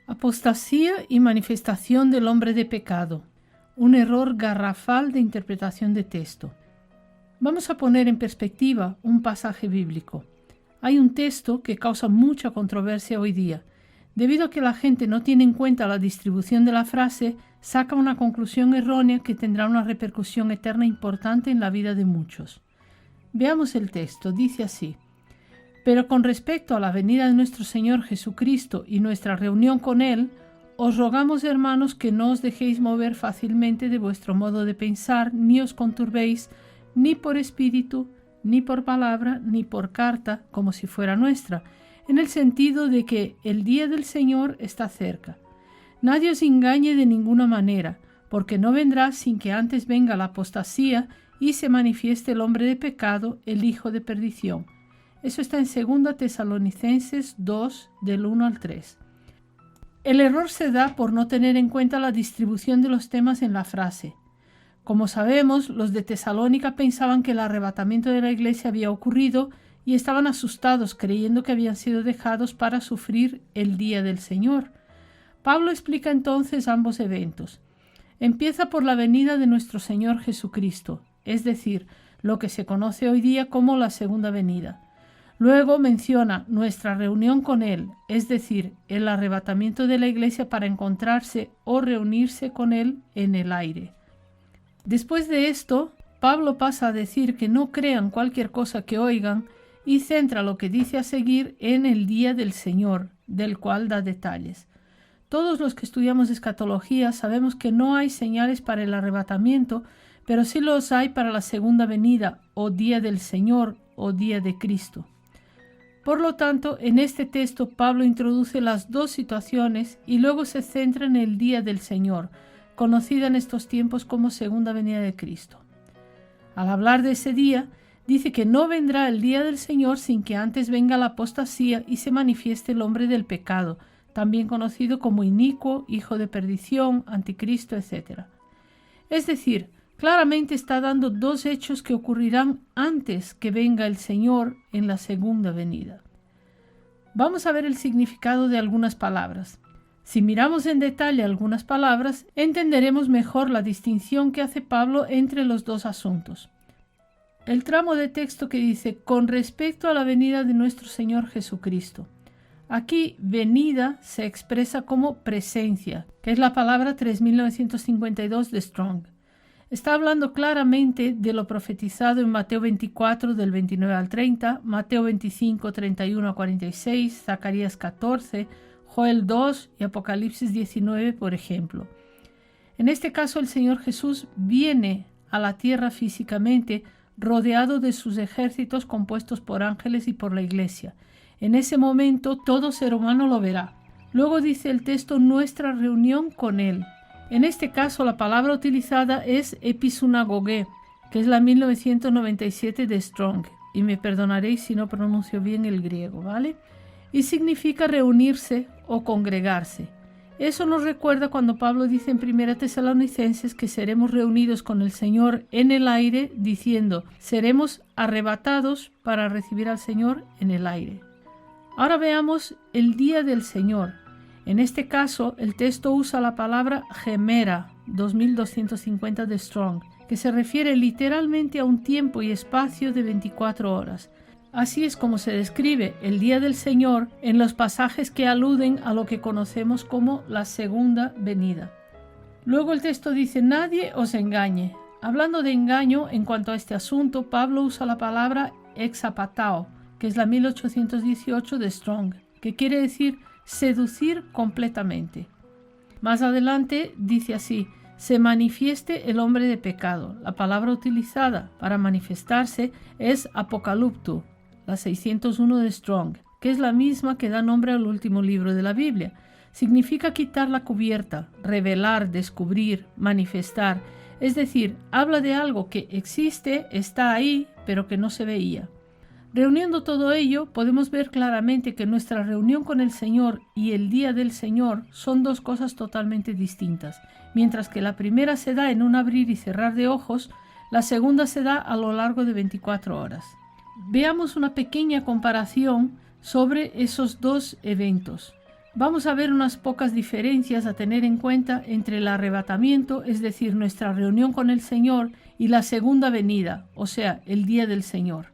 Apostasía y manifestación del hombre de pecado. Un error garrafal de interpretación de texto. Vamos a poner en perspectiva un pasaje bíblico. Hay un texto que causa mucha controversia hoy día. Debido a que la gente no tiene en cuenta la distribución de la frase, saca una conclusión errónea que tendrá una repercusión eterna importante en la vida de muchos. Veamos el texto, dice así: Pero con respecto a la venida de nuestro Señor Jesucristo y nuestra reunión con Él, os rogamos, hermanos, que no os dejéis mover fácilmente de vuestro modo de pensar, ni os conturbéis, ni por espíritu, ni por palabra, ni por carta, como si fuera nuestra, en el sentido de que el día del Señor está cerca. Nadie os engañe de ninguna manera, porque no vendrá sin que antes venga la apostasía y se manifieste el hombre de pecado, el hijo de perdición. Eso está en 2 Tesalonicenses 2, del 1 al 3. El error se da por no tener en cuenta la distribución de los temas en la frase. Como sabemos, los de Tesalónica pensaban que el arrebatamiento de la iglesia había ocurrido y estaban asustados creyendo que habían sido dejados para sufrir el día del Señor. Pablo explica entonces ambos eventos. Empieza por la venida de nuestro Señor Jesucristo, es decir, lo que se conoce hoy día como la segunda venida. Luego menciona nuestra reunión con Él, es decir, el arrebatamiento de la iglesia para encontrarse o reunirse con Él en el aire. Después de esto, Pablo pasa a decir que no crean cualquier cosa que oigan y centra lo que dice a seguir en el día del Señor, del cual da detalles. Todos los que estudiamos escatología sabemos que no hay señales para el arrebatamiento, pero sí los hay para la segunda venida, o día del Señor, o día de Cristo. Por lo tanto, en este texto Pablo introduce las dos situaciones y luego se centra en el día del Señor, conocida en estos tiempos como segunda venida de Cristo. Al hablar de ese día, dice que no vendrá el día del Señor sin que antes venga la apostasía y se manifieste el hombre del pecado, también conocido como inicuo, hijo de perdición, anticristo, etc. Es decir, claramente está dando dos hechos que ocurrirán antes que venga el Señor en la segunda venida. Vamos a ver el significado de algunas palabras. Si miramos en detalle algunas palabras, entenderemos mejor la distinción que hace Pablo entre los dos asuntos. El tramo de texto que dice con respecto a la venida de nuestro Señor Jesucristo. Aquí venida se expresa como presencia, que es la palabra 3952 de Strong. Está hablando claramente de lo profetizado en Mateo 24 del 29 al 30, Mateo 25, 31 a 46, Zacarías 14, Joel 2 y Apocalipsis 19, por ejemplo. En este caso, el Señor Jesús viene a la tierra físicamente, rodeado de sus ejércitos compuestos por ángeles y por la iglesia. En ese momento, todo ser humano lo verá. Luego dice el texto, nuestra reunión con Él. En este caso, la palabra utilizada es episunagogé, que es la 1997 de Strong, y me perdonaréis si no pronuncio bien el griego, ¿vale? Y significa reunirse o congregarse. Eso nos recuerda cuando Pablo dice en 1 Tesalonicenses que seremos reunidos con el Señor en el aire, diciendo, seremos arrebatados para recibir al Señor en el aire. Ahora veamos el día del Señor. En este caso, el texto usa la palabra gemera, 2250 de Strong, que se refiere literalmente a un tiempo y espacio de 24 horas. Así es como se describe el día del Señor en los pasajes que aluden a lo que conocemos como la segunda venida. Luego el texto dice, nadie os engañe. Hablando de engaño, en cuanto a este asunto, Pablo usa la palabra exapatao, que es la 1818 de Strong, que quiere decir seducir completamente. Más adelante dice así, se manifieste el hombre de pecado. La palabra utilizada para manifestarse es apocalupto, la 601 de Strong, que es la misma que da nombre al último libro de la Biblia. Significa quitar la cubierta, revelar, descubrir, manifestar. Es decir, habla de algo que existe, está ahí, pero que no se veía. Reuniendo todo ello, podemos ver claramente que nuestra reunión con el Señor y el día del Señor son dos cosas totalmente distintas. Mientras que la primera se da en un abrir y cerrar de ojos, la segunda se da a lo largo de 24 horas. Veamos una pequeña comparación sobre esos dos eventos. Vamos a ver unas pocas diferencias a tener en cuenta entre el arrebatamiento, es decir, nuestra reunión con el Señor, y la segunda venida, o sea, el día del Señor.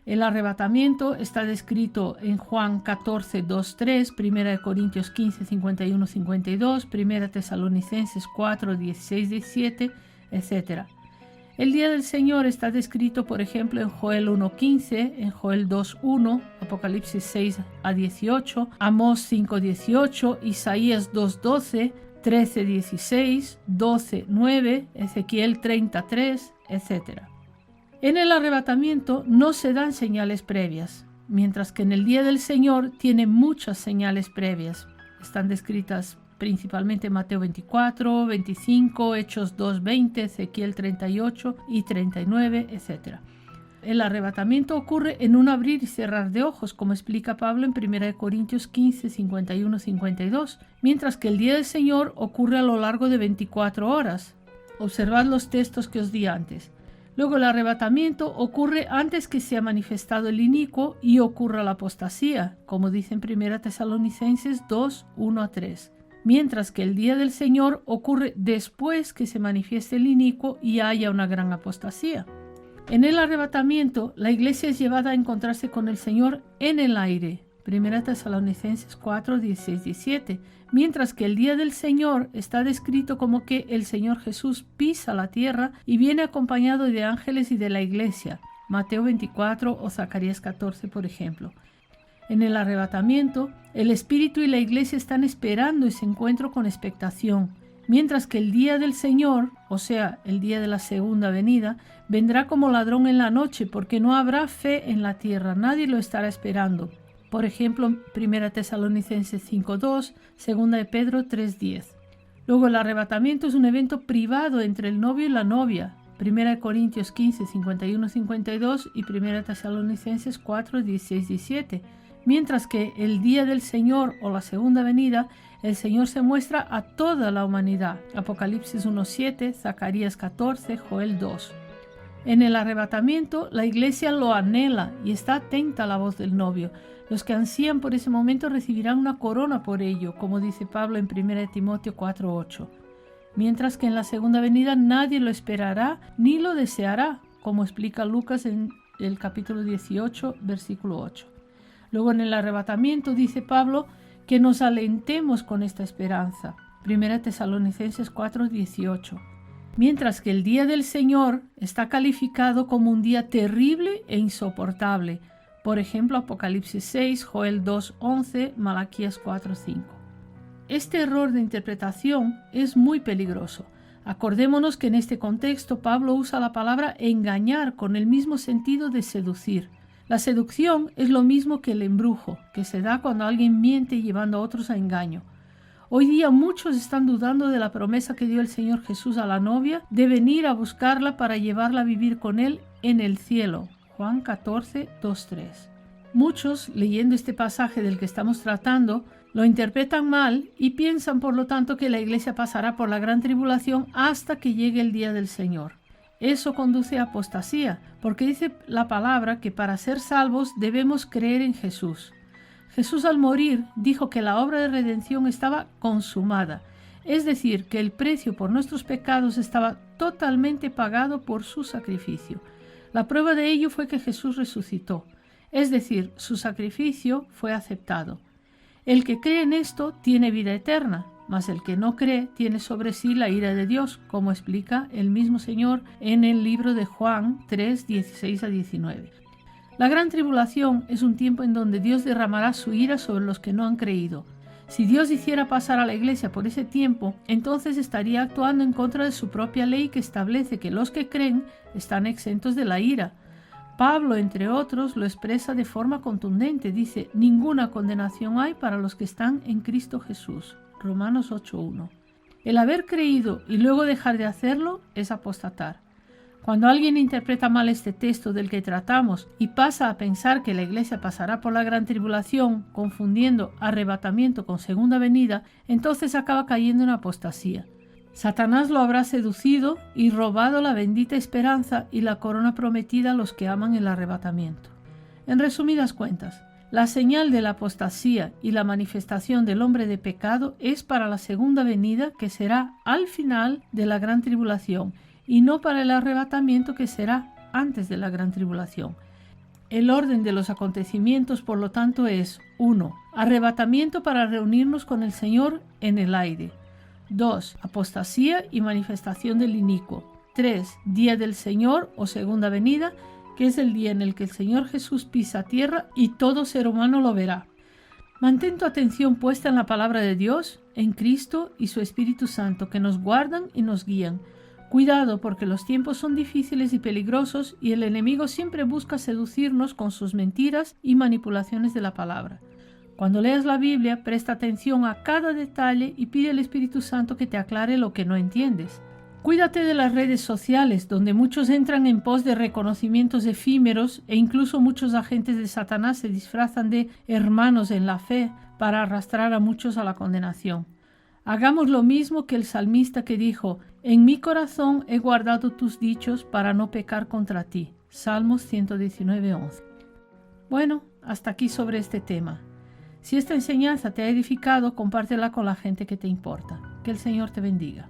El arrebatamiento está descrito en Juan 14, 2, 3, 1 Corintios 15, 51, 52, 1 Tesalonicenses 4, 16, 17, etc. El día del Señor está descrito, por ejemplo, en Joel 1.15, en Joel 2.1, Apocalipsis 6 a 18, Amós 5.18, Isaías 2.12, 13.16, 12.9, Ezequiel 33, etc. En el arrebatamiento no se dan señales previas, mientras que en el día del Señor tiene muchas señales previas. Están descritas principalmente Mateo 24, 25, Hechos 2:20, Ezequiel 38 y 39, etc. El arrebatamiento ocurre en un abrir y cerrar de ojos, como explica Pablo en 1 Corintios 15, 51, 52, mientras que el día del Señor ocurre a lo largo de 24 horas. Observad los textos que os di antes. Luego el arrebatamiento ocurre antes que sea manifestado el inicuo y ocurra la apostasía, como dice en 1 Tesalonicenses 2, 1 a 3. Mientras que el día del Señor ocurre después que se manifieste el inicuo y haya una gran apostasía. En el arrebatamiento, la iglesia es llevada a encontrarse con el Señor en el aire, 1 Tesalonicenses 4, 16, 17, mientras que el día del Señor está descrito como que el Señor Jesús pisa la tierra y viene acompañado de ángeles y de la iglesia, Mateo 24 o Zacarías 14, por ejemplo. En el arrebatamiento, el Espíritu y la Iglesia están esperando ese encuentro con expectación, mientras que el día del Señor, o sea, el día de la segunda venida, vendrá como ladrón en la noche, porque no habrá fe en la tierra, nadie lo estará esperando. Por ejemplo, 1 Tesalonicenses 5:2, 2 de Pedro 3:10. Luego el arrebatamiento es un evento privado entre el novio y la novia, 1 Corintios 15, 51, 52 y 1 Tesalonicenses 4, 16, 17. Mientras que el día del Señor o la segunda venida, el Señor se muestra a toda la humanidad. Apocalipsis 1.7, Zacarías 14, Joel 2. En el arrebatamiento, la iglesia lo anhela y está atenta a la voz del novio. Los que ansían por ese momento recibirán una corona por ello, como dice Pablo en 1 Timoteo 4.8. Mientras que en la segunda venida nadie lo esperará ni lo deseará, como explica Lucas en el capítulo 18, versículo 8. Luego en el arrebatamiento dice Pablo que nos alentemos con esta esperanza. 1 Tesalonicenses 4:18. Mientras que el día del Señor está calificado como un día terrible e insoportable. Por ejemplo, Apocalipsis 6, Joel 2:11, Malaquías 4:5. Este error de interpretación es muy peligroso. Acordémonos que en este contexto Pablo usa la palabra engañar con el mismo sentido de seducir. La seducción es lo mismo que el embrujo, que se da cuando alguien miente llevando a otros a engaño. Hoy día muchos están dudando de la promesa que dio el Señor Jesús a la novia de venir a buscarla para llevarla a vivir con Él en el cielo. Juan 14, 2, 3. Muchos, leyendo este pasaje del que estamos tratando, lo interpretan mal y piensan por lo tanto que la iglesia pasará por la gran tribulación hasta que llegue el día del Señor. Eso conduce a apostasía, porque dice la palabra que para ser salvos debemos creer en Jesús. Jesús al morir dijo que la obra de redención estaba consumada, es decir, que el precio por nuestros pecados estaba totalmente pagado por su sacrificio. La prueba de ello fue que Jesús resucitó, es decir, su sacrificio fue aceptado. El que cree en esto tiene vida eterna, mas el que no cree tiene sobre sí la ira de Dios, como explica el mismo Señor en el libro de Juan 3, 16 a 19. La gran tribulación es un tiempo en donde Dios derramará su ira sobre los que no han creído. Si Dios hiciera pasar a la iglesia por ese tiempo, entonces estaría actuando en contra de su propia ley que establece que los que creen están exentos de la ira. Pablo, entre otros, lo expresa de forma contundente. Dice, ninguna condenación hay para los que están en Cristo Jesús. Romanos 8:1. El haber creído y luego dejar de hacerlo es apostatar. Cuando alguien interpreta mal este texto del que tratamos y pasa a pensar que la iglesia pasará por la gran tribulación, confundiendo arrebatamiento con segunda venida, entonces acaba cayendo en apostasía. Satanás lo habrá seducido y robado la bendita esperanza y la corona prometida a los que aman el arrebatamiento. En resumidas cuentas, La señal de la apostasía y la manifestación del hombre de pecado es para la segunda venida, que será al final de la gran tribulación, y no para el arrebatamiento, que será antes de la gran tribulación. El orden de los acontecimientos, por lo tanto, es 1. Arrebatamiento para reunirnos con el Señor en el aire. 2. Apostasía y manifestación del inicuo. 3. Día del Señor o segunda venida, que es el día en el que el Señor Jesús pisa tierra y todo ser humano lo verá. Mantén tu atención puesta en la palabra de Dios, en Cristo y su Espíritu Santo, que nos guardan y nos guían. Cuidado, porque los tiempos son difíciles y peligrosos y el enemigo siempre busca seducirnos con sus mentiras y manipulaciones de la palabra. Cuando leas la Biblia, presta atención a cada detalle y pide al Espíritu Santo que te aclare lo que no entiendes. Cuídate de las redes sociales, donde muchos entran en pos de reconocimientos efímeros e incluso muchos agentes de Satanás se disfrazan de hermanos en la fe para arrastrar a muchos a la condenación. Hagamos lo mismo que el salmista que dijo: «En mi corazón he guardado tus dichos para no pecar contra ti». Salmos 119:11. Bueno, hasta aquí sobre este tema. Si esta enseñanza te ha edificado, compártela con la gente que te importa. Que el Señor te bendiga.